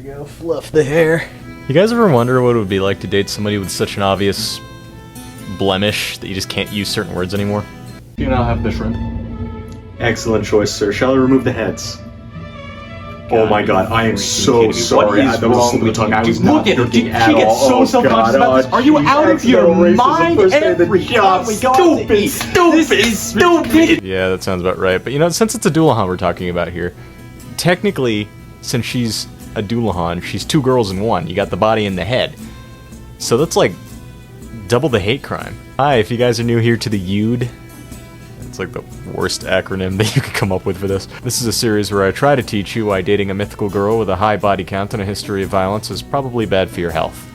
we go, fluff the hair. You guys ever wonder what it would be like to date somebody with such an obvious blemish that you just can't use certain words anymore? You now have the shrimp. Excellent choice, sir. Shall I remove the heads? Oh my god, I am so sorry. What is wrong with you? Look at her. She gets so Oh, self-conscious God. about this. Are you Jeez, out of your accidental racism mind first day of the every job. time we go out to eat? Stupid. Yeah, that sounds about right. But you know, since it's a Dullahan we're talking about here, technically, since she's a Dullahan, she's two girls in one. You got the body and the head. So that's like double the hate crime. Hi, if you guys are new here to the UD, it's like the worst acronym that you could come up with for this. This is a series where I try to teach you why dating a mythical girl with a high body count and a history of violence is probably bad for your health.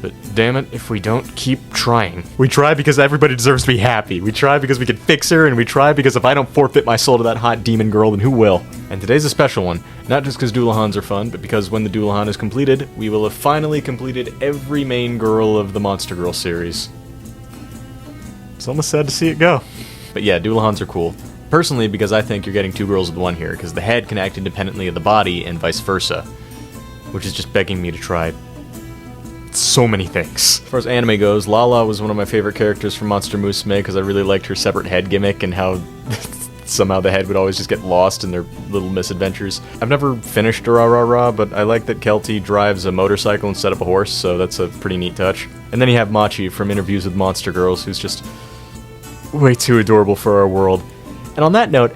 But damn it, if we don't keep trying. We try because everybody deserves to be happy. We try because we can fix her, and we try because if I don't forfeit my soul to that hot demon girl, then who will? And today's a special one. Not just because Doulahans are fun, but because when the Dullahan is completed, we will have finally completed every main girl of the Monster Girl series. It's almost sad to see it go. But yeah, Doulahans are cool. Personally, because I think you're getting two girls with one here, because the head can act independently of the body, and vice versa. Which is just begging me to try so many things. As far as anime goes, Lala was one of my favorite characters from Monster Musume, because I really liked her separate head gimmick, and how somehow the head would always just get lost in their little misadventures. I've never finished Durarara, but I like that Kelty drives a motorcycle instead of a horse, so that's a pretty neat touch. And then you have Machi from Interviews with Monster Girls, who's just way too adorable for our world. And on that note,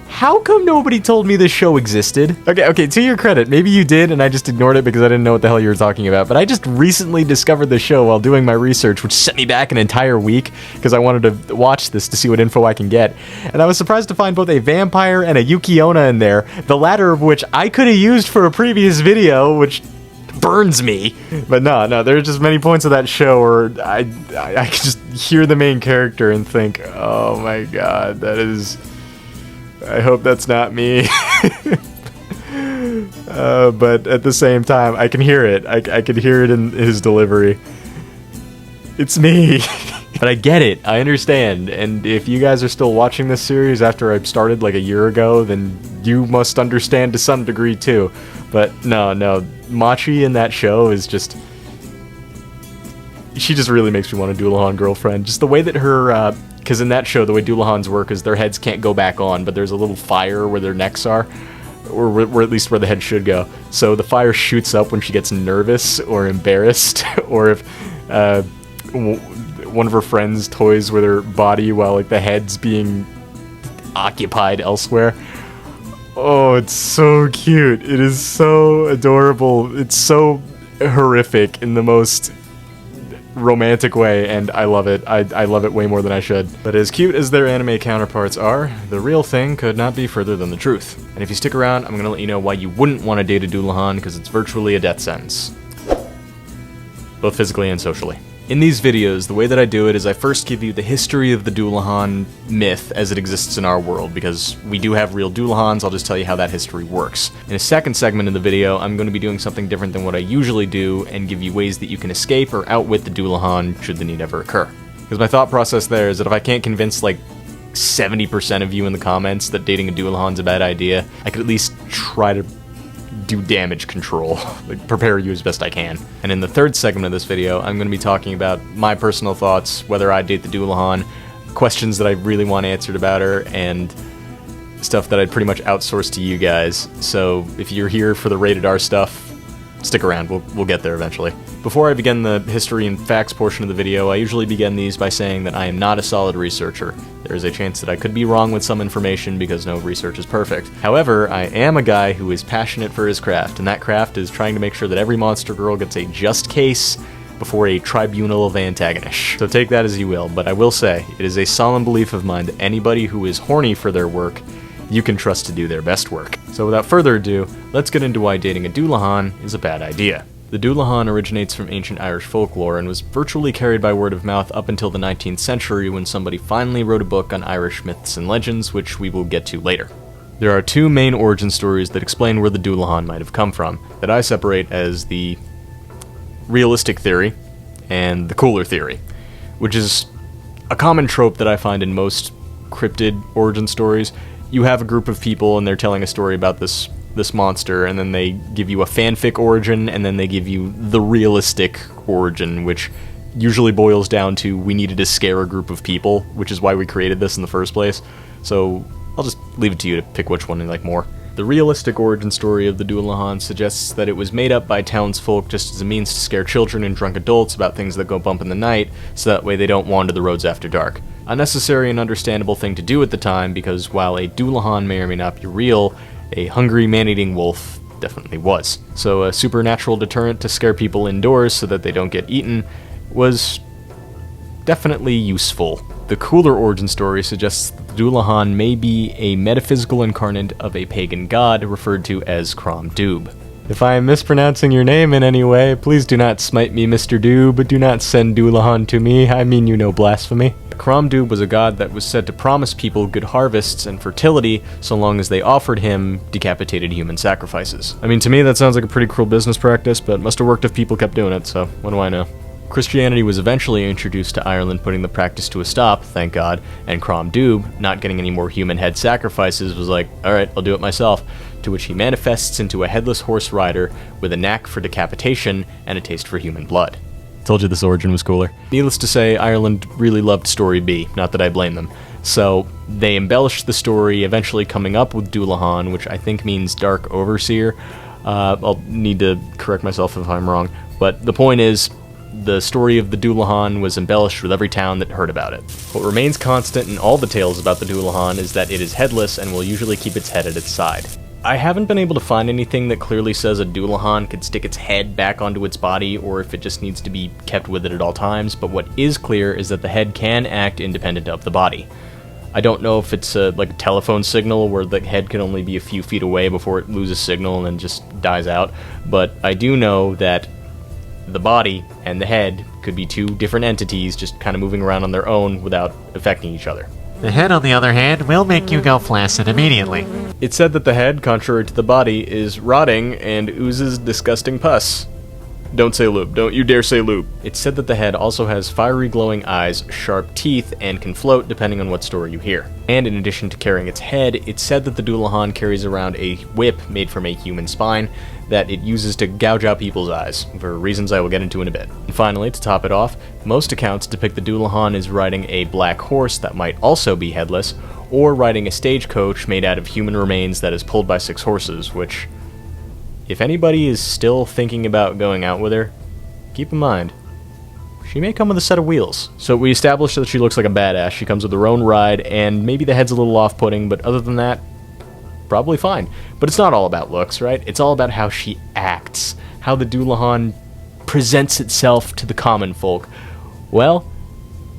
how come nobody told me this show existed? Okay, to your credit, maybe you did and I just ignored it because I didn't know what the hell you were talking about, but I just recently discovered the show while doing my research, which set me back an entire week because I wanted to watch this to see what info I can get. And I was surprised to find both a vampire and a Yuki-onna in there, the latter of which I could have used for a previous video, which burns me. But no, there are just many points of that show where I can just hear the main character and think, oh my god, that is... I hope that's not me. But at the same time, I can hear it. I can hear it in his delivery. It's me. But I get it. I understand. And if you guys are still watching this series after I started like a year ago, then you must understand to some degree too. But no, Machi in that show is just... She just really makes me want a Dullahan girlfriend. Just the way that her... Because in that show, the way Doulahans work is their heads can't go back on, but there's a little fire where their necks are. Or at least where the head should go. So the fire shoots up when she gets nervous or embarrassed, or if one of her friends toys with her body while like the head's being occupied elsewhere. Oh, it's so cute. It is so adorable. It's so horrific in the most romantic way, and I love it. I love it way more than I should. But as cute as their anime counterparts are, the real thing could not be further than the truth. And if you stick around, I'm gonna let you know why you wouldn't want to date a Dullahan, because it's virtually a death sentence. Both physically and socially. In these videos, the way that I do it is I first give you the history of the Dullahan myth as it exists in our world, because we do have real Dullahans. I'll just tell you how that history works. In a second segment of the video, I'm going to be doing something different than what I usually do, and give you ways that you can escape or outwit the Dullahan should the need ever occur. Because my thought process there is that if I can't convince like 70% of you in the comments that dating a Dullahan's a bad idea, I could at least try to do damage control, like prepare you as best I can. And in the third segment of this video, I'm going to be talking about my personal thoughts, whether I date the Dullahan, questions that I really want answered about her, and stuff that I'd pretty much outsource to you guys. So if you're here for the rated R stuff, stick around, we'll get there eventually. Before I begin the history and facts portion of the video, I usually begin these by saying that I am not a solid researcher. There is a chance that I could be wrong with some information because no research is perfect. However, I am a guy who is passionate for his craft, and that craft is trying to make sure that every monster girl gets a just case before a tribunal of antagonists. So take that as you will, but I will say, it is a solemn belief of mine that anybody who is horny for their work, you can trust to do their best work. So without further ado, let's get into why dating a Dullahan is a bad idea. The Dullahan originates from ancient Irish folklore and was virtually carried by word of mouth up until the 19th century when somebody finally wrote a book on Irish myths and legends, which we will get to later. There are two main origin stories that explain where the Dullahan might have come from, that I separate as the realistic theory and the cooler theory, which is a common trope that I find in most cryptid origin stories. You have a group of people and they're telling a story about this this monster, and then they give you a fanfic origin, and then they give you the realistic origin, which usually boils down to we needed to scare a group of people, which is why we created this in the first place. So I'll just leave it to you to pick which one you like more. The realistic origin story of the Doulahan suggests that it was made up by townsfolk just as a means to scare children and drunk adults about things that go bump in the night, so that way they don't wander the roads after dark. A necessary and understandable thing to do at the time, because while a Doulahan may or may not be real, a hungry man-eating wolf definitely was. So a supernatural deterrent to scare people indoors so that they don't get eaten was definitely useful. The cooler origin story suggests that the Dullahan may be a metaphysical incarnate of a pagan god referred to as Crom Doob. If I am mispronouncing your name in any way, please do not smite me, Mr. Doob. Do not send Dullahan to me. I mean you know blasphemy. Crom Doob was a god that was said to promise people good harvests and fertility so long as they offered him decapitated human sacrifices. I mean, to me that sounds like a pretty cruel business practice, but must have worked if people kept doing it, so what do I know? Christianity was eventually introduced to Ireland, putting the practice to a stop, thank God, and Crom Doob, not getting any more human head sacrifices, was like, alright, I'll do it myself, to which he manifests into a headless horse rider with a knack for decapitation and a taste for human blood. Told you this origin was cooler. Needless to say, Ireland really loved Story B, not that I blame them. So they embellished the story, eventually coming up with Dullahan, which I think means Dark Overseer. I'll need to correct myself if I'm wrong, but the point is, the story of the Dullahan was embellished with every town that heard about it. What remains constant in all the tales about the Dullahan is that it is headless and will usually keep its head at its side. I haven't been able to find anything that clearly says a Dullahan could stick its head back onto its body or if it just needs to be kept with it at all times, but what is clear is that the head can act independent of the body. I don't know if it's like a telephone signal where the head can only be a few feet away before it loses signal and then just dies out, but I do know that the body and the head could be two different entities just kind of moving around on their own without affecting each other. The head, on the other hand, will make you go flaccid immediately. It's said that the head, contrary to the body, is rotting and oozes disgusting pus. Don't say lube. Don't you dare say lube. It's said that the head also has fiery glowing eyes, sharp teeth, and can float depending on what story you hear. And in addition to carrying its head, it's said that the Dullahan carries around a whip made from a human spine that it uses to gouge out people's eyes, for reasons I will get into in a bit. And finally, to top it off, most accounts depict the Dullahan as riding a black horse that might also be headless, or riding a stagecoach made out of human remains that is pulled by 6 horses, which, if anybody is still thinking about going out with her, keep in mind, she may come with a set of wheels. So we established that she looks like a badass, she comes with her own ride, and maybe the head's a little off-putting, but other than that, probably fine. But it's not all about looks, right? It's all about how she acts, how the Dullahan presents itself to the common folk. Well,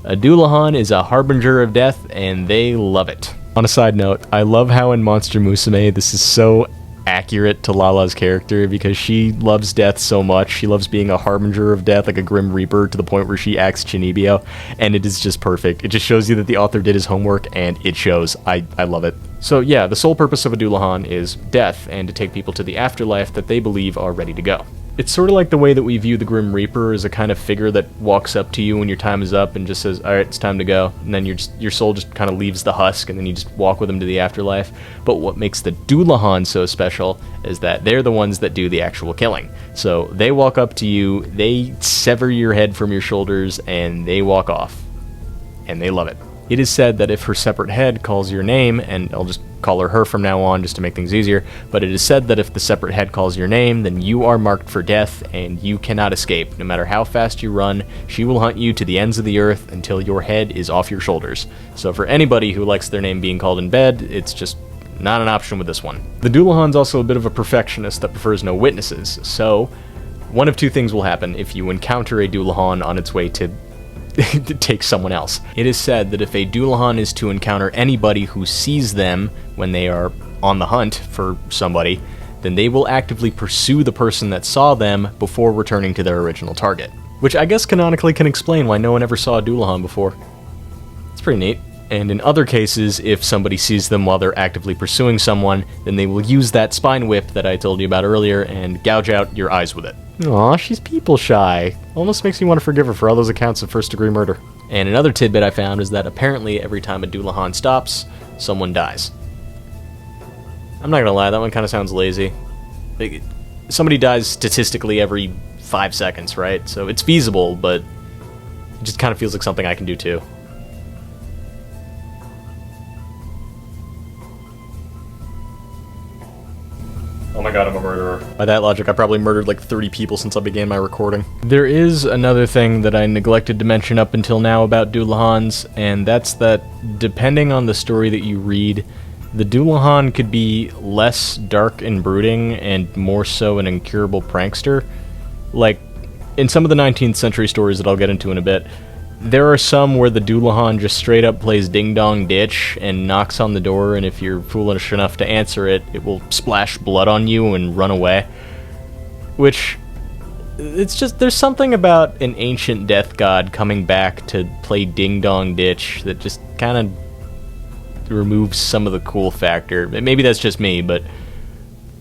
a Dullahan is a harbinger of death, and they love it. On a side note, I love how in Monster Musume this is so accurate to Lala's character because she loves death so much. She loves being a harbinger of death, like a Grim Reaper, to the point where she acts Chinibio, and it is just perfect. It just shows you that the author did his homework, and it shows. I love it. So yeah, the sole purpose of a Dullahan is death, and to take people to the afterlife that they believe are ready to go. It's sort of like the way that we view the Grim Reaper as a kind of figure that walks up to you when your time is up and just says, alright, it's time to go. And then your soul just kind of leaves the husk and then you just walk with him to the afterlife. But what makes the Dullahan so special is that they're the ones that do the actual killing. So they walk up to you, they sever your head from your shoulders, and they walk off. And they love it. It is said that if her separate head calls your name, and I'll just call her from now on just to make things easier, but it is said that if the separate head calls your name, then you are marked for death, and you cannot escape. No matter how fast you run, she will hunt you to the ends of the earth until your head is off your shoulders. So for anybody who likes their name being called in bed, it's just not an option with this one. The Dullahan's also a bit of a perfectionist that prefers no witnesses, so one of two things will happen if you encounter a Dullahan on its way to take someone else. It is said that if a Dullahan is to encounter anybody who sees them when they are on the hunt for somebody, then they will actively pursue the person that saw them before returning to their original target. Which I guess canonically can explain why no one ever saw a Dullahan before. It's pretty neat. And in other cases, if somebody sees them while they're actively pursuing someone, then they will use that spine whip that I told you about earlier and gouge out your eyes with it. Aw, she's people shy. Almost makes me want to forgive her for all those accounts of first-degree murder. And another tidbit I found is that apparently every time a Dullahan stops, someone dies. I'm not gonna lie, that one kind of sounds lazy. Like, somebody dies statistically every 5 seconds, right? So it's feasible, but it just kind of feels like something I can do too. Oh my god, I'm a murderer. By that logic, I probably murdered like 30 people since I began my recording. There is another thing that I neglected to mention up until now about Doulahans, and that's that depending on the story that you read, the Doulahan could be less dark and brooding and more so an incurable prankster. Like, in some of the 19th century stories that I'll get into in a bit, there are some where the Doulahan just straight up plays Ding Dong Ditch and knocks on the door, and if you're foolish enough to answer it, it will splash blood on you and run away. Which, it's just, there's something about an ancient death god coming back to play Ding Dong Ditch that just kind of removes some of the cool factor. Maybe that's just me, but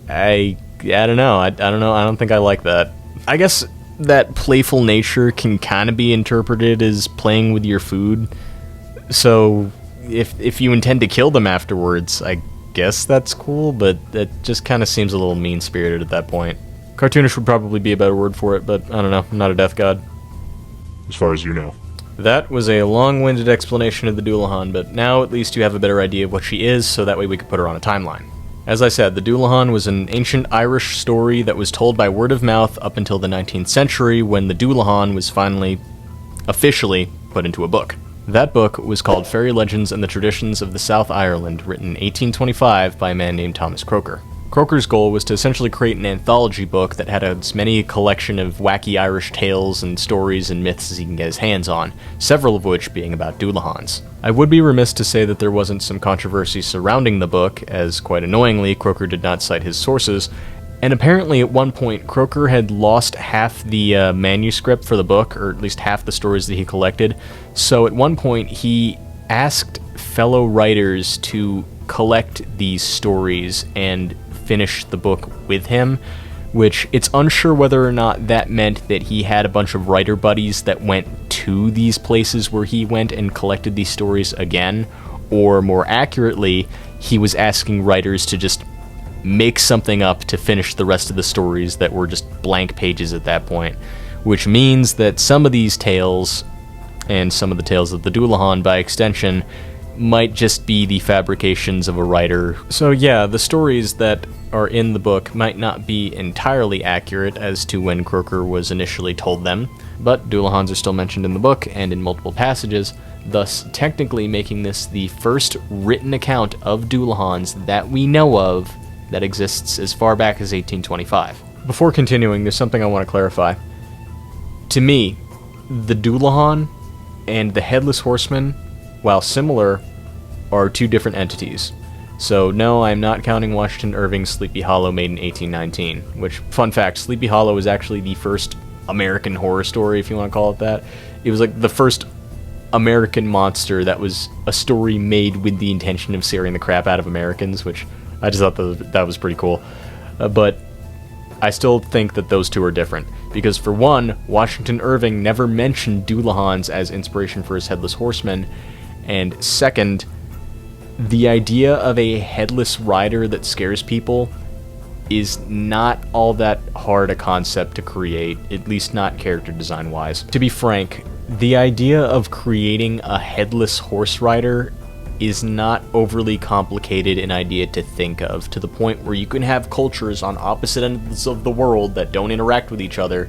I don't know. I don't know. I don't think I like that. I guess that playful nature can kind of be interpreted as playing with your food. So if you intend to kill them afterwards, I guess that's cool, but that just kind of seems a little mean-spirited at that point. Cartoonish would probably be a better word for it, but I don't know. I'm not a death god. As far as you know. That was a long-winded explanation of the Doulahan, but now at least you have a better idea of what she is, so that way we could put her on a timeline. As I said, the Doulahan was an ancient Irish story that was told by word of mouth up until the 19th century, when the Doulahan was finally, officially, put into a book. That book was called Fairy Legends and the Traditions of the South Ireland, written in 1825 by a man named Thomas Croker. Croker's goal was to essentially create an anthology book that had as many a collection of wacky Irish tales and stories and myths as he can get his hands on, several of which being about Doulahans. I would be remiss to say that there wasn't some controversy surrounding the book, as quite annoyingly, Croker did not cite his sources, and apparently at one point Croker had lost half the manuscript for the book, or at least half the stories that he collected, so at one point he asked fellow writers to collect these stories and finish the book with him, which it's unsure whether or not that meant that he had a bunch of writer buddies that went to these places where he went and collected these stories again, or more accurately, he was asking writers to just make something up to finish the rest of the stories that were just blank pages at that point, which means that some of these tales, and some of the tales of the Doulahan by extension, might just be the fabrications of a writer. So yeah, the stories that are in the book might not be entirely accurate as to when Croker was initially told them, but Doulahans are still mentioned in the book and in multiple passages, thus technically making this the first written account of Doulahans that we know of that exists as far back as 1825. Before continuing, there's something I want to clarify. To me, the Doulahan and the headless horseman, while similar, are two different entities. So no, I'm not counting Washington Irving's Sleepy Hollow made in 1819, which, fun fact, Sleepy Hollow is actually the first American horror story, if you want to call it that. It was like the first American monster that was a story made with the intention of scaring the crap out of Americans, which I just thought that was pretty cool. But I still think that those two are different, because for one, Washington Irving never mentioned Doulahans as inspiration for his headless horseman, and second, the idea of a headless rider that scares people is not all that hard a concept to create, at least not character design wise. To be frank, the idea of creating a headless horse rider is not overly complicated an idea to think of, to the point where you can have cultures on opposite ends of the world that don't interact with each other,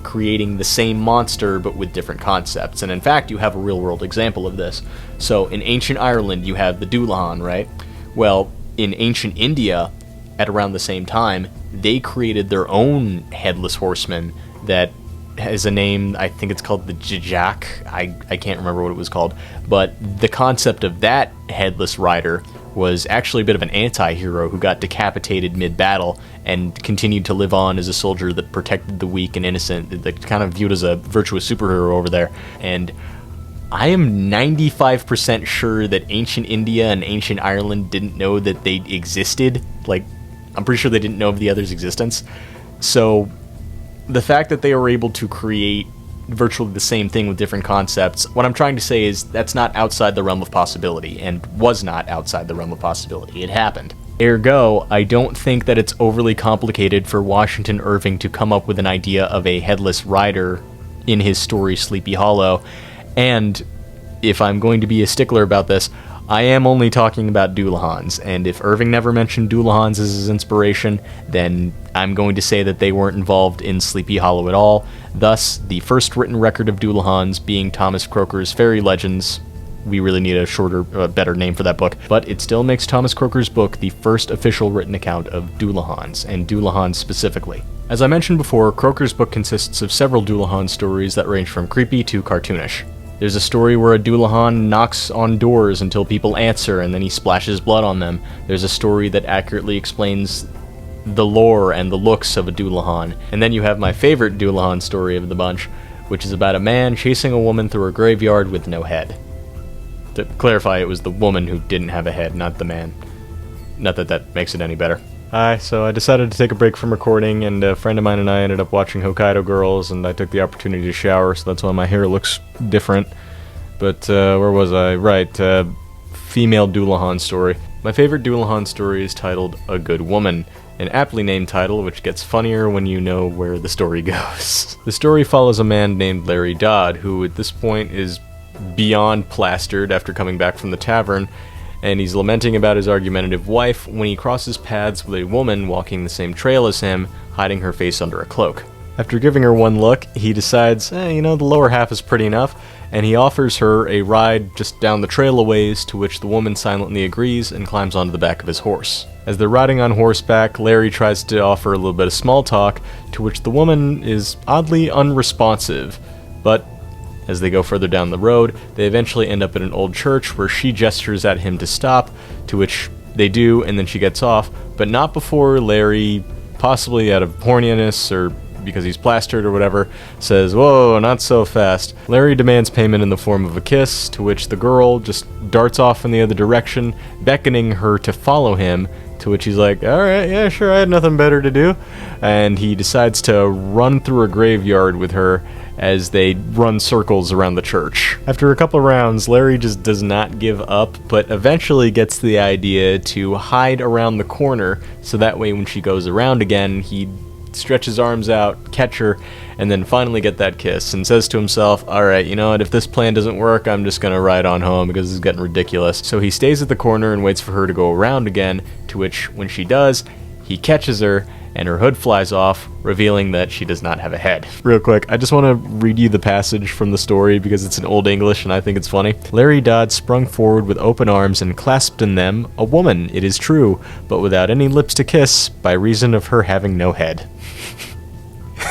creating the same monster but with different concepts. And in fact, you have a real-world example of this. So in ancient Ireland, you have the Dullahan, right? Well, in ancient India, at around the same time, they created their own headless horseman that has a name, I think it's called the Jajak. I can't remember what it was called. But the concept of that headless rider was actually a bit of an anti-hero who got decapitated mid-battle and continued to live on as a soldier that protected the weak and innocent, that kind of viewed as a virtuous superhero over there. And I am 95% sure that ancient India and ancient Ireland didn't know that they existed. Like, I'm pretty sure they didn't know of the other's existence. So the fact that they were able to create virtually the same thing with different concepts, what I'm trying to say is that's not outside the realm of possibility, and was not outside the realm of possibility. It happened. Ergo, I don't think that it's overly complicated for Washington Irving to come up with an idea of a headless rider in his story Sleepy Hollow. And if I'm going to be a stickler about this, I am only talking about Doulahans, and if Irving never mentioned Doulahans as his inspiration, then I'm going to say that they weren't involved in Sleepy Hollow at all. Thus, the first written record of Doulahans being Thomas Croker's Fairy Legends. We really need a shorter, better name for that book, but it still makes Thomas Croker's book the first official written account of Doulahans, and Doulahans specifically. As I mentioned before, Croker's book consists of several Doulahan stories that range from creepy to cartoonish. There's a story where a Dullahan knocks on doors until people answer and then he splashes blood on them. There's a story that accurately explains the lore and the looks of a Dullahan. And then you have my favorite Dullahan story of the bunch, which is about a man chasing a woman through a graveyard with no head. To clarify, it was the woman who didn't have a head, not the man. Not that that makes it any better. So I decided to take a break from recording, and a friend of mine and I ended up watching Hokkaido Girls, and I took the opportunity to shower, so that's why my hair looks different. But, where was I? Right, female Dullahan story. My favorite Dullahan story is titled A Good Woman, an aptly named title which gets funnier when you know where the story goes. The story follows a man named Larry Dodd, who at this point is beyond plastered after coming back from the tavern, and he's lamenting about his argumentative wife when he crosses paths with a woman walking the same trail as him, hiding her face under a cloak. After giving her one look, he decides, the lower half is pretty enough, and he offers her a ride just down the trail a ways, to which the woman silently agrees and climbs onto the back of his horse. As they're riding on horseback, Larry tries to offer a little bit of small talk, to which the woman is oddly unresponsive, but as they go further down the road, they eventually end up at an old church where she gestures at him to stop, to which they do, and then she gets off, but not before Larry, possibly out of horniness or because he's plastered or whatever, says, "Whoa, not so fast." Larry demands payment in the form of a kiss, to which the girl just darts off in the other direction, beckoning her to follow him, to which he's like, "Alright, yeah, sure, I had nothing better to do." And he decides to run through a graveyard with her as they run circles around the church. After a couple rounds, Larry just does not give up, but eventually gets the idea to hide around the corner, so that way when she goes around again, he stretch his arms out, catch her, and then finally get that kiss, and says to himself, "Alright, you know what, if this plan doesn't work, I'm just gonna ride on home because this is getting ridiculous." So he stays at the corner and waits for her to go around again, to which, when she does, he catches her, and her hood flies off, revealing that she does not have a head. Real quick, I just want to read you the passage from the story because it's in Old English and I think it's funny. Larry Dodd sprung forward with open arms and clasped in them a woman, it is true, but without any lips to kiss, by reason of her having no head.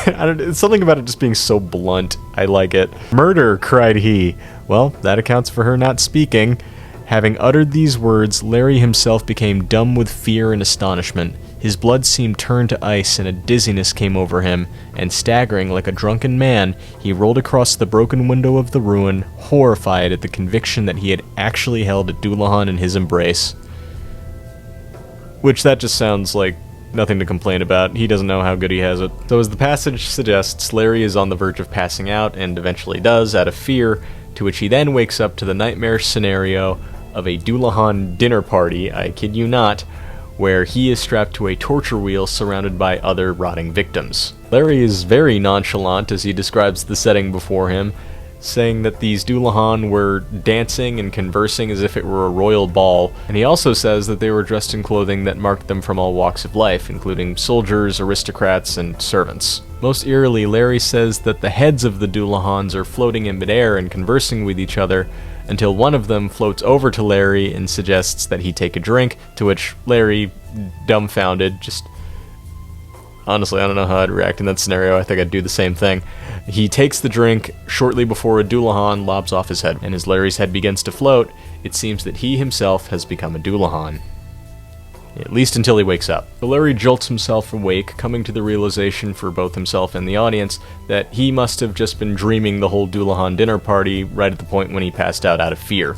It's something about it just being so blunt. I like it. "Murder!" cried he. Well, that accounts for her not speaking. Having uttered these words, Larry himself became dumb with fear and astonishment. His blood seemed turned to ice, and a dizziness came over him, and staggering like a drunken man, he rolled across the broken window of the ruin, horrified at the conviction that he had actually held a Doulahan in his embrace. Which that just sounds like nothing to complain about. He doesn't know how good he has it. So as the passage suggests, Larry is on the verge of passing out, and eventually does, out of fear, to which he then wakes up to the nightmare scenario of a Doulahan dinner party, I kid you not, where he is strapped to a torture wheel surrounded by other rotting victims. Larry is very nonchalant as he describes the setting before him, saying that these Doulahan were dancing and conversing as if it were a royal ball, and he also says that they were dressed in clothing that marked them from all walks of life, including soldiers, aristocrats, and servants. Most eerily, Larry says that the heads of the Doulahans are floating in midair and conversing with each other, until one of them floats over to Larry and suggests that he take a drink, to which Larry, dumbfounded, honestly, I don't know how I'd react in that scenario. I think I'd do the same thing. He takes the drink shortly before a Doulahan lobs off his head, and as Larry's head begins to float, it seems that he himself has become a Doulahan. At least until he wakes up. So Larry jolts himself awake, coming to the realization for both himself and the audience that he must have just been dreaming the whole Doulahan dinner party right at the point when he passed out of fear.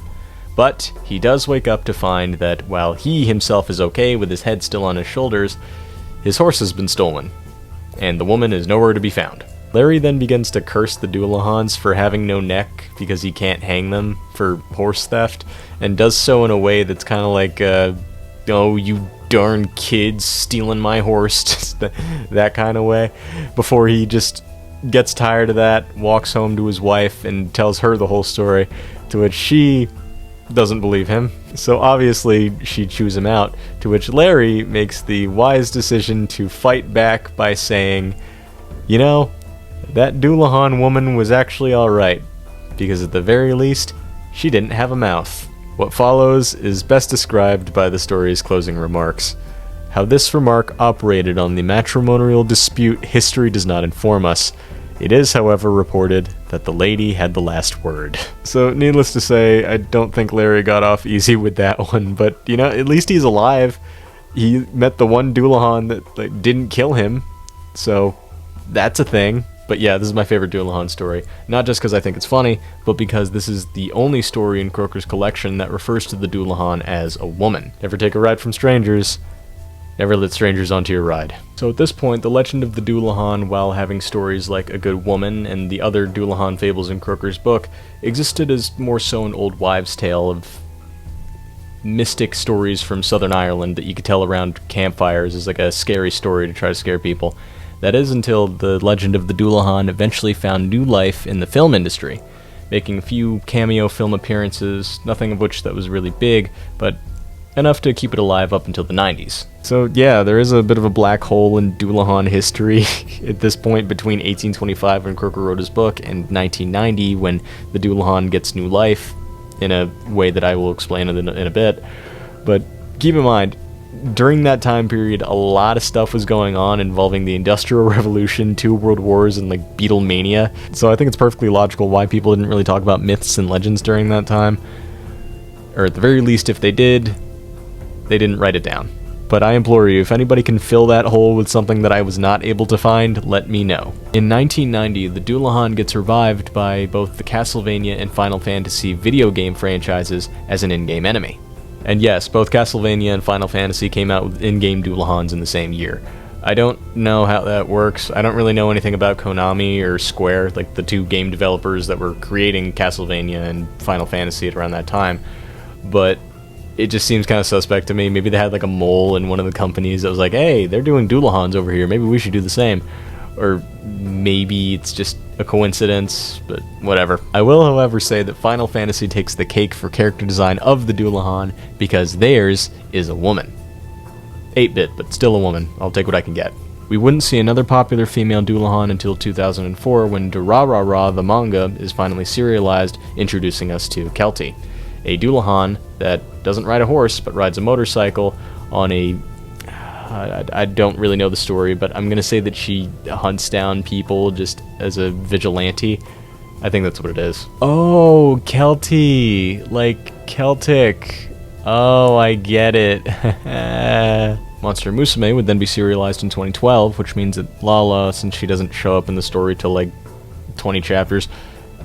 But he does wake up to find that while he himself is okay with his head still on his shoulders, his horse has been stolen, and the woman is nowhere to be found. Larry then begins to curse the Doulahans for having no neck because he can't hang them for horse theft, and does so in a way that's kind of like, "Oh, you darn kids stealing my horse, just that kind of way, before he just gets tired of that, walks home to his wife, and tells her the whole story, to which she doesn't believe him. So obviously she chews him out, to which Larry makes the wise decision to fight back by saying, you know, that Dullahan woman was actually alright, because at the very least, she didn't have a mouth. What follows is best described by the story's closing remarks. How this remark operated on the matrimonial dispute history does not inform us. It is, however, reported that the lady had the last word. So, needless to say, I don't think Larry got off easy with that one, but, you know, at least he's alive. He met the one Dullahan that didn't kill him, so that's a thing. But yeah, this is my favorite Dullahan story. Not just because I think it's funny, but because this is the only story in Croker's collection that refers to the Dullahan as a woman. Never take a ride from strangers. Never let strangers onto your ride. So at this point, the legend of the Dullahan, while having stories like A Good Woman and the other Dullahan fables in Croker's book, existed as more so an old wives' tale of mystic stories from Southern Ireland that you could tell around campfires as like a scary story to try to scare people. That is until the legend of the Dullahan eventually found new life in the film industry, making a few cameo film appearances, nothing of which that was really big, but enough to keep it alive up until the 90s. So yeah, there is a bit of a black hole in Dullahan history at this point between 1825 when Croker wrote his book and 1990 when the Dullahan gets new life in a way that I will explain in a bit. But keep in mind, during that time period, a lot of stuff was going on involving the Industrial Revolution, 2 World Wars, and like Beatlemania. So I think it's perfectly logical why people didn't really talk about myths and legends during that time. Or at the very least, if they did, they didn't write it down. But I implore you, if anybody can fill that hole with something that I was not able to find, let me know. In 1990, the Dullahan gets revived by both the Castlevania and Final Fantasy video game franchises as an in-game enemy. And yes, both Castlevania and Final Fantasy came out with in-game Dullahans in the same year. I don't know how that works. I don't really know anything about Konami or Square, like the 2 game developers that were creating Castlevania and Final Fantasy at around that time. But it just seems kind of suspect to me. Maybe they had like a mole in one of the companies that was like, hey, they're doing Dullahans over here, maybe we should do the same. Or maybe it's just a coincidence, but whatever. I will, however, say that Final Fantasy takes the cake for character design of the Dullahan because theirs is a woman. 8-bit, but still a woman. I'll take what I can get. We wouldn't see another popular female Dullahan until 2004 when Durarara, the manga, is finally serialized, introducing us to Kelty, a Dullahan that doesn't ride a horse but rides a motorcycle on a... I don't really know the story, but I'm going to say that she hunts down people just as a vigilante. I think that's what it is. Oh, Kelty. Like Celtic. Oh, I get it. Monster Musume would then be serialized in 2012, which means that Lala, since she doesn't show up in the story till like 20 chapters,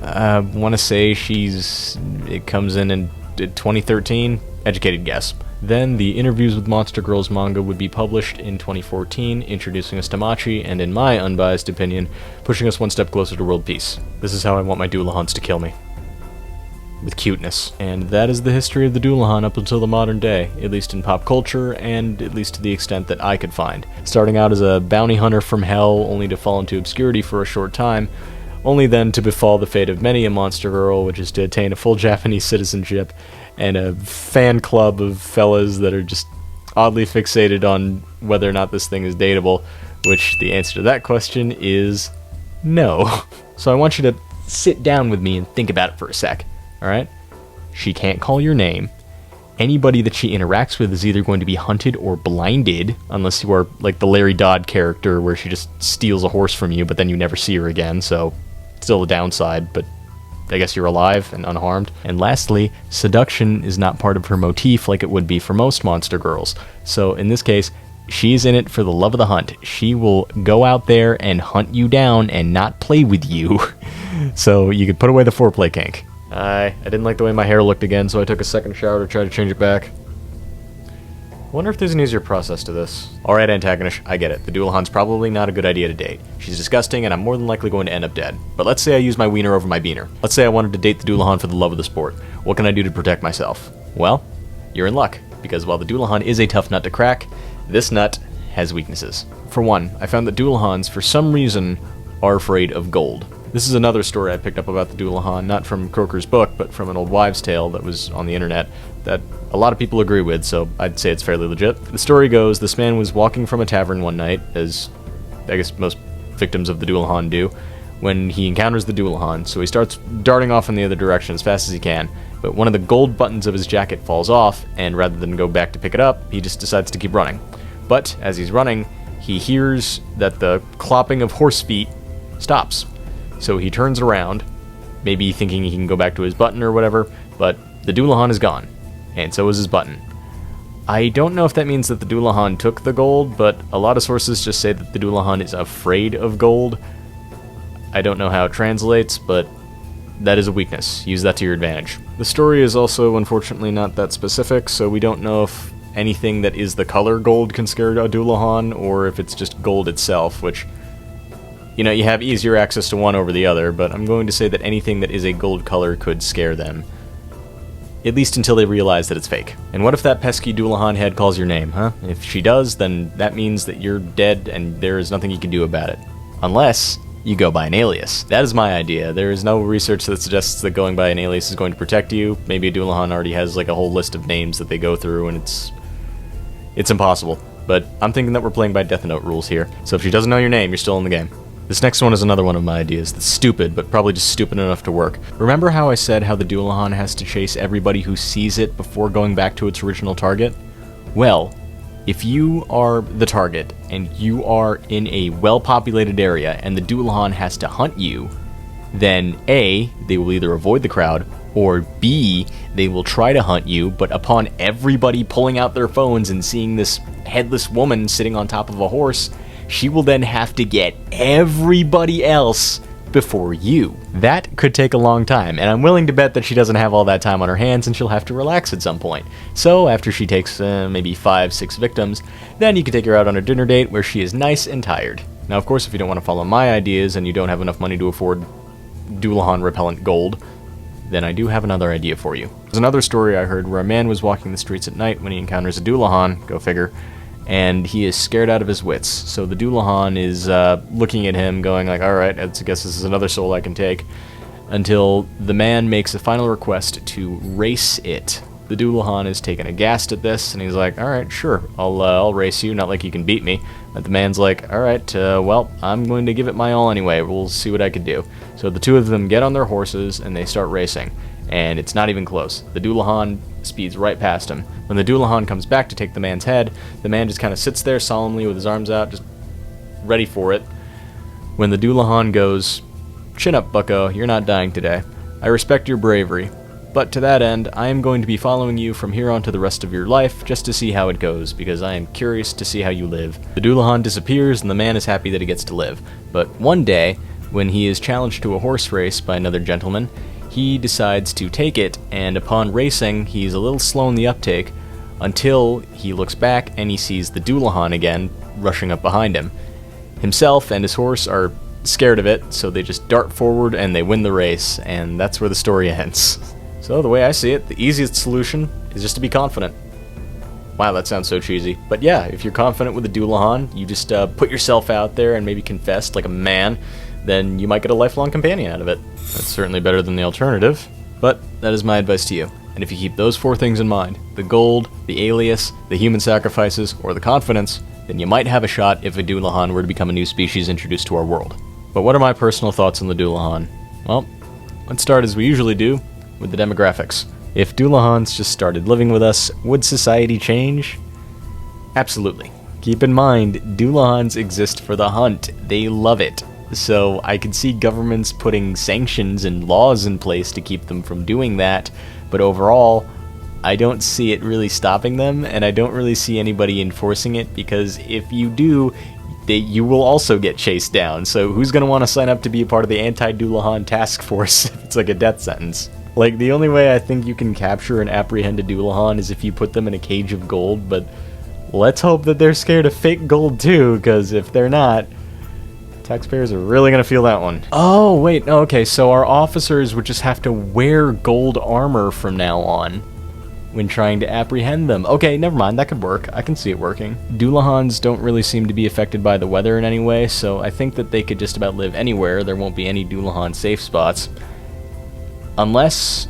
I want to say it comes in 2013. Educated guess. Then the Interviews with Monster Girls manga would be published in 2014, introducing us to Machi, and in my unbiased opinion, pushing us one step closer to world peace. This is how I want my Dullahans to kill me. With cuteness. And that is the history of the Dullahan up until the modern day, at least in pop culture, and at least to the extent that I could find. Starting out as a bounty hunter from hell, only to fall into obscurity for a short time, only then to befall the fate of many a monster girl, which is to attain a full Japanese citizenship, and a fan club of fellas that are just oddly fixated on whether or not this thing is dateable, which the answer to that question is no. So I want you to sit down with me and think about it for a sec, alright? She can't call your name. Anybody that she interacts with is either going to be hunted or blinded, unless you are like the Larry Dodd character where she just steals a horse from you, but then you never see her again, so still a downside, but I guess you're alive and unharmed. And lastly, seduction is not part of her motif like it would be for most monster girls. So in this case, she's in it for the love of the hunt. She will go out there and hunt you down and not play with you. So you could put away the foreplay kink. I didn't like the way my hair looked again, so I took a second shower to try to change it back. Wonder if there's an easier process to this. Alright, antagonist, I get it. The Dullahan's probably not a good idea to date. She's disgusting, and I'm more than likely going to end up dead. But let's say I use my wiener over my beaner. Let's say I wanted to date the Dullahan for the love of the sport. What can I do to protect myself? Well, you're in luck, because while the Doulahan is a tough nut to crack, this nut has weaknesses. For one, I found that Doulahans, for some reason, are afraid of gold. This is another story I picked up about the Doulahan, not from Croker's book, but from an old wives' tale that was on the internet that a lot of people agree with, so I'd say it's fairly legit. The story goes, this man was walking from a tavern one night, as I guess most victims of the Doulahan do, when he encounters the Doulahan, so he starts darting off in the other direction as fast as he can, but one of the gold buttons of his jacket falls off, and rather than go back to pick it up, he just decides to keep running. But as he's running, he hears that the clopping of horse feet stops. So he turns around, maybe thinking he can go back to his button or whatever, but the Doulahan is gone, and so is his button. I don't know if that means that the Doulahan took the gold, but a lot of sources just say that the Doulahan is afraid of gold. I don't know how it translates, but that is a weakness. Use that to your advantage. The story is also unfortunately not that specific, so we don't know if anything that is the color gold can scare a Doulahan, or if it's just gold itself, which, you know, you have easier access to one over the other, but I'm going to say that anything that is a gold color could scare them. At least until they realize that it's fake. And what if that pesky Doulahan head calls your name, huh? If she does, then that means that you're dead and there is nothing you can do about it. Unless you go by an alias. That is my idea. There is no research that suggests that going by an alias is going to protect you. Maybe a Doulahan already has like a whole list of names that they go through, and it's impossible. But I'm thinking that we're playing by Death Note rules here. So if she doesn't know your name, you're still in the game. This next one is another one of my ideas that's stupid, but probably just stupid enough to work. Remember how I said how the Doulahan has to chase everybody who sees it before going back to its original target? Well, if you are the target, and you are in a well-populated area, and the Doulahan has to hunt you, then A, they will either avoid the crowd, or B, they will try to hunt you, but upon everybody pulling out their phones and seeing this headless woman sitting on top of a horse, she will then have to get everybody else before you. That could take a long time, and I'm willing to bet that she doesn't have all that time on her hands and she'll have to relax at some point. So after she takes maybe 5-6 victims, then you can take her out on a dinner date where she is nice and tired. Now of course, if you don't want to follow my ideas and you don't have enough money to afford Doulahan repellent gold, then I do have another idea for you. There's another story I heard where a man was walking the streets at night when he encounters a Doulahan, go figure, and he is scared out of his wits. So the Doulahan is looking at him going like, alright, I guess this is another soul I can take, until the man makes a final request to race it. The Doulahan is taken aghast at this, and he's like, alright, sure, I'll race you, not like you can beat me. But the man's like, alright, well, I'm going to give it my all anyway, we'll see what I can do. So the two of them get on their horses, and they start racing. And it's not even close. The Doulahan speeds right past him. When the Doulahan comes back to take the man's head, the man just kind of sits there solemnly with his arms out, just ready for it. When the Doulahan goes, chin up, bucko, you're not dying today. I respect your bravery. But to that end, I am going to be following you from here on to the rest of your life, just to see how it goes, because I am curious to see how you live. The Doulahan disappears, and the man is happy that he gets to live. But one day, when he is challenged to a horse race by another gentleman, he decides to take it, and upon racing, he's a little slow in the uptake, until he looks back and he sees the Doulahan again, rushing up behind him. Himself and his horse are scared of it, so they just dart forward and they win the race, and that's where the story ends. So the way I see it, the easiest solution is just to be confident. Wow, that sounds so cheesy. But yeah, if you're confident with the Doulahan, you just put yourself out there and maybe confess like a man, then you might get a lifelong companion out of it. That's certainly better than the alternative, but that is my advice to you. And if you keep those 4 things in mind, the gold, the alias, the human sacrifices, or the confidence, then you might have a shot if a Doulahan were to become a new species introduced to our world. But what are my personal thoughts on the Doulahan? Well, let's start as we usually do, with the demographics. If Doulahans just started living with us, would society change? Absolutely. Keep in mind, Doulahans exist for the hunt. They love it. So I could see governments putting sanctions and laws in place to keep them from doing that, but overall, I don't see it really stopping them, and I don't really see anybody enforcing it, because if you do, you will also get chased down. So who's going to want to sign up to be a part of the anti-Doulahan task force if it's like a death sentence? Like, the only way I think you can capture and apprehend a Doulahan is if you put them in a cage of gold, but let's hope that they're scared of fake gold too, because if they're not, taxpayers are really going to feel that one. Oh, wait, no, okay, so our officers would just have to wear gold armor from now on. when trying to apprehend them. Okay, never mind, that could work. I can see it working. Doulahans don't really seem to be affected by the weather in any way, so I think that they could just about live anywhere. There won't be any Doulahan safe spots. Unless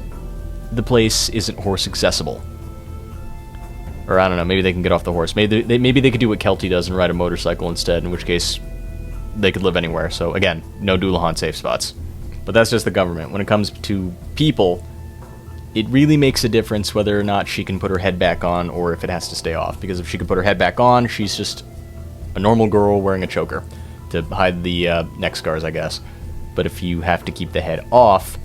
the place isn't horse accessible. Or I don't know, maybe they can get off the horse. Maybe they could do what Kelty does and ride a motorcycle instead, in which case they could live anywhere. So again, no Doulahan safe spots. But that's just the government. When it comes to people, it really makes a difference whether or not she can put her head back on or if it has to stay off. Because if she can put her head back on, she's just a normal girl wearing a choker to hide the neck scars, I guess. But if you have to keep the head off,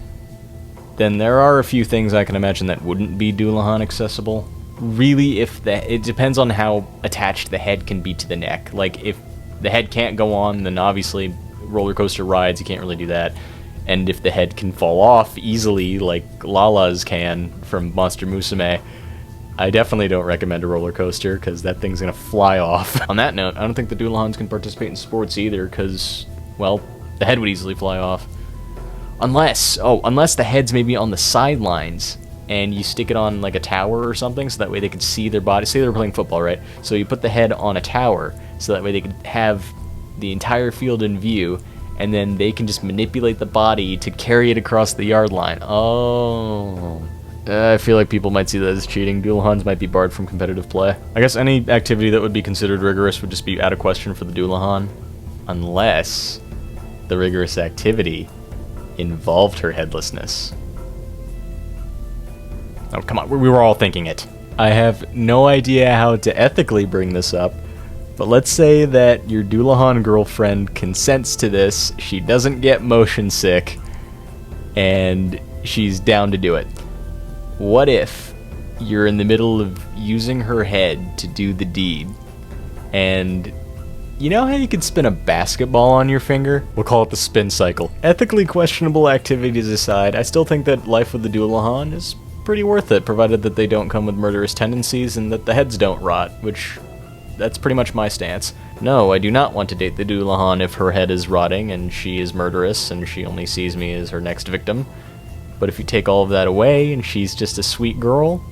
then there are a few things I can imagine that wouldn't be Doulahan accessible. Really, it depends on how attached the head can be to the neck. Like, if the head can't go on, then obviously roller coaster rides, you can't really do that. And if the head can fall off easily, like Lala's can from Monster Musume, I definitely don't recommend a roller coaster, because that thing's gonna fly off. On that note, I don't think the Doulahans can participate in sports either, because, well, the head would easily fly off. Unless the head's maybe on the sidelines, and you stick it on like a tower or something, so that way they could see their body. Say they're playing football, right? So you put the head on a tower, so that way they could have the entire field in view, and then they can just manipulate the body to carry it across the yard line. Oh. I feel like people might see that as cheating. Doulahans might be barred from competitive play. I guess any activity that would be considered rigorous would just be out of question for the Doulahan, unless the rigorous activity involved her headlessness. Oh, come on, we were all thinking it. I have no idea how to ethically bring this up, but let's say that your Doulahan girlfriend consents to this, she doesn't get motion sick, and she's down to do it. What if you're in the middle of using her head to do the deed, and you know how you could spin a basketball on your finger? We'll call it the spin cycle. Ethically questionable activities aside, I still think that life with the Doulahan is pretty worth it, provided that they don't come with murderous tendencies and that the heads don't rot, which, that's pretty much my stance. No, I do not want to date the Doulahan if her head is rotting and she is murderous and she only sees me as her next victim. But if you take all of that away and she's just a sweet girl,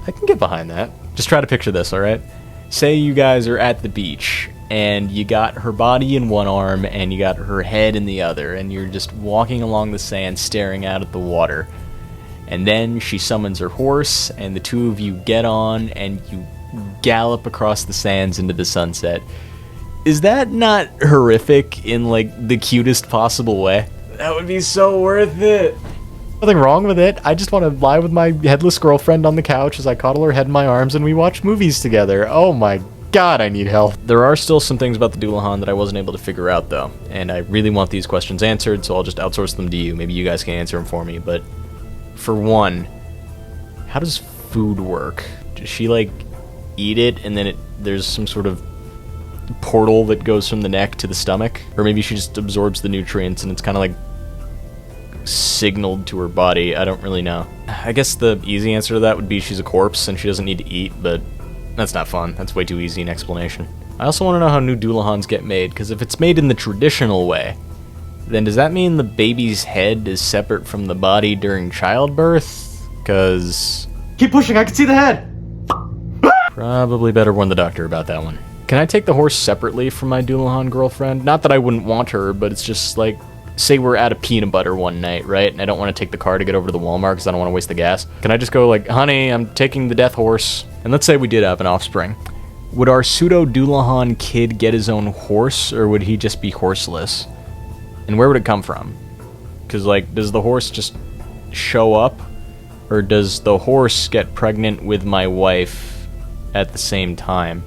I can get behind that. Just try to picture this, alright? Say you guys are at the beach, and you got her body in one arm, and you got her head in the other, and you're just walking along the sand staring out at the water. And then she summons her horse, and the two of you get on, and you gallop across the sands into the sunset. Is that not horrific in, like, the cutest possible way? That would be so worth it! Nothing wrong with it. I just want to lie with my headless girlfriend on the couch as I coddle her head in my arms and we watch movies together. Oh my god, I need help. There are still some things about the Doulahan that I wasn't able to figure out, though. And I really want these questions answered, so I'll just outsource them to you. Maybe you guys can answer them for me, but... For one, how does food work? Does she, like, eat it and then there's some sort of portal that goes from the neck to the stomach? Or maybe she just absorbs the nutrients and it's kind of like signaled to her body. I don't really know. I guess the easy answer to that would be she's a corpse and she doesn't need to eat, but that's not fun. That's way too easy an explanation. I also want to know how new Doulahans get made, because if it's made in the traditional way, then does that mean the baby's head is separate from the body during childbirth? Because... Keep pushing, I can see the head! Probably better warn the doctor about that one. Can I take the horse separately from my Doulahan girlfriend? Not that I wouldn't want her, but it's just like, say we're out of peanut butter one night, right? And I don't want to take the car to get over to the Walmart because I don't want to waste the gas. Can I just go like, honey, I'm taking the death horse? And let's say we did have an offspring. Would our pseudo-Doulahan kid get his own horse, or would he just be horseless? And where would it come from? Because, like, does the horse just show up? Or does the horse get pregnant with my wife at the same time?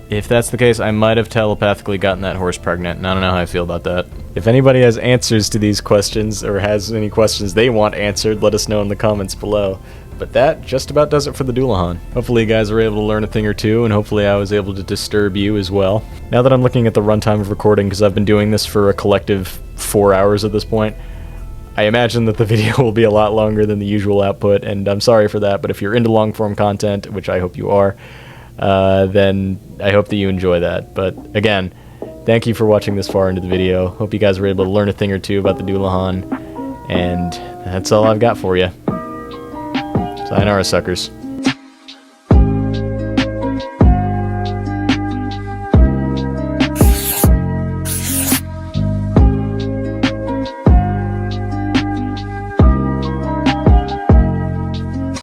If that's the case, I might have telepathically gotten that horse pregnant, and I don't know how I feel about that. If anybody has answers to these questions, or has any questions they want answered, let us know in the comments below. But that just about does it for the Doulahan. Hopefully you guys were able to learn a thing or two, and hopefully I was able to disturb you as well. Now that I'm looking at the runtime of recording, because I've been doing this for a collective 4 hours at this point, I imagine that the video will be a lot longer than the usual output, and I'm sorry for that, but if you're into long-form content, which I hope you are, then I hope that you enjoy that. But again, thank you for watching this far into the video. Hope you guys were able to learn a thing or two about the Doulahan, and that's all I've got for you. Sayonara, suckers.